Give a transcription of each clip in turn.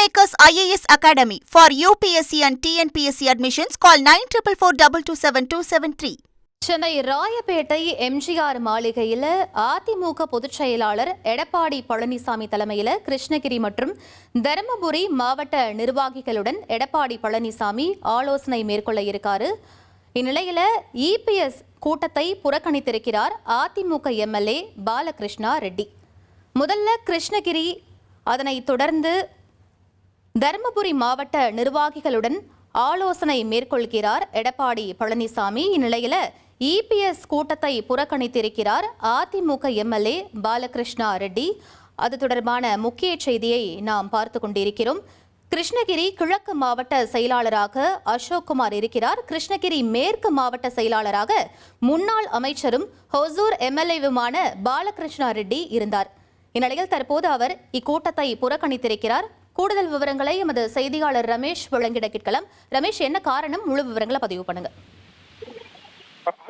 Kingmakers IAS Academy for UPSC and TNPSC admissions. Call 9442272273. Chennai Royapettah MGR மாளிகையில் அதிமுக பொதுச் செயலாளர் எடப்பாடி பழனிசாமி தலைமையில் கிருஷ்ணகிரி மற்றும் தருமபுரி மாவட்ட நிர்வாகிகளுடன் எடப்பாடி பழனிசாமி ஆலோசனை மேற்கொள்ள இருக்காரு. இந்நிலையில் இபிஎஸ் கூட்டத்தை புறக்கணித்திருக்கிறார் அதிமுக எம்எல்ஏ பாலகிருஷ்ணா ரெட்டி. முதல்ல கிருஷ்ணகிரி, அதனைத் தொடர்ந்து தருமபுரி மாவட்ட நிர்வாகிகளுடன் ஆலோசனை மேற்கொள்கிறார் எடப்பாடி பழனிசாமி. இந்நிலையில் இபிஎஸ் கூட்டத்தை புறக்கணித்திருக்கிறார் அதிமுக எம்எல்ஏ பாலகிருஷ்ணா ரெட்டி. அது தொடர்பான முக்கிய செய்தியை நாம் பார்த்து கொண்டிருக்கிறோம். கிருஷ்ணகிரி கிழக்கு மாவட்ட செயலாளராக அசோக்குமார் இருக்கிறார். கிருஷ்ணகிரி மேற்கு மாவட்ட செயலாளராக முன்னாள் அமைச்சரும் ஹொசூர் எம்எல்ஏவுமான பாலகிருஷ்ணா ரெட்டி இருந்தார். இந்நிலையில் தற்போது அவர் இக்கூட்டத்தை புறக்கணித்திருக்கிறார். கூடுதல் விவரங்களை எமது செய்தியாளர் ரமேஷ் வழங்கிட கேட்கலாம். ரமேஷ், என்ன காரணம்? முழு விவரங்களை பதிவு பண்ணுங்க.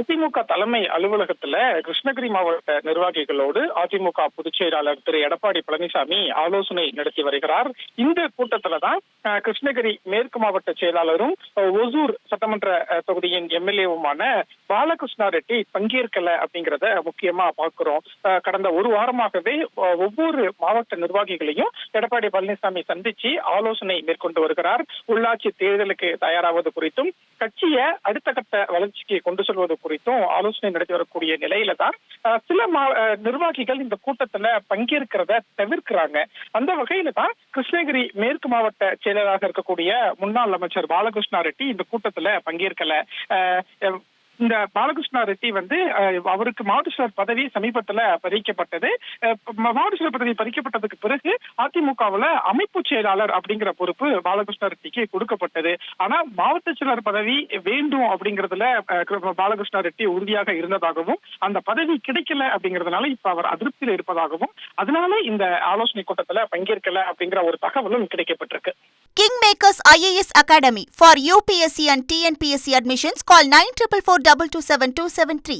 அதிமுக தலைமை அலுவலகத்துல கிருஷ்ணகிரி மாவட்ட நிர்வாகிகளோடு அதிமுக பொதுச் செயலாளர் திரு எடப்பாடி பழனிசாமி ஆலோசனை நடத்தி வருகிறார். இந்த கூட்டத்துலதான் கிருஷ்ணகிரி மேற்கு மாவட்ட செயலாளரும் ஒசூர் சட்டமன்ற தொகுதியின் எம்எல்ஏவுமான பாலகிருஷ்ணா ரெட்டி பங்கேற்கல அப்படிங்கிறத முக்கியமா பார்க்கிறோம். கடந்த ஒரு வாரமாகவே ஒவ்வொரு மாவட்ட நிர்வாகிகளையும் எடப்பாடி பழனிசாமி சந்திச்சு ஆலோசனை மேற்கொண்டு வருகிறார். உள்ளாட்சி தேர்தலுக்கு தயாராவது குறித்தும் கட்சியை அடுத்த கட்ட வளர்ச்சிக்கு கொண்டு செல்வது குறித்தும் ஆலோசனை நடத்தி வரக்கூடிய நிலையில தான் சில நிர்வாகிகள் இந்த கூட்டத்துல பங்கேற்கிறத தவிர்க்கிறாங்க. அந்த வகையில தான் கிருஷ்ணகிரி மேற்கு மாவட்ட செயலராக இருக்கக்கூடிய முன்னாள் அமைச்சர் பாலகிருஷ்ணா ரெட்டி இந்த கூட்டத்துல பங்கேற்கல. இந்த பாலகிருஷ்ணா ரெட்டி அவருக்கு மாவட்ட செயலர் பதவி சமீபத்துல பறிக்கப்பட்டது. மாவட்ட செயலர் பதவி பறிக்கப்பட்டதுக்கு பிறகு அதிமுகவுல அமைப்பு செயலாளர் அப்படிங்கிற பொறுப்பு பாலகிருஷ்ணா ரெட்டிக்கு கொடுக்கப்பட்டது. ஆனா மாவட்ட செயலர் பதவி வேண்டும் அப்படிங்கறதுல பாலகிருஷ்ணா ரெட்டி உறுதியாக இருந்ததாகவும் அந்த பதவி கிடைக்கல அப்படிங்கறதுனால இப்ப அவர் அதிருப்தியில இருப்பதாகவும் அதனால இந்த ஆலோசனை கூட்டத்துல பங்கேற்கல அப்படிங்கிற ஒரு தகவலும் கிடைக்கப்பட்டிருக்கு. Kingmakers IAS Academy for UPSC and TNPSC admissions. Call 9442272273.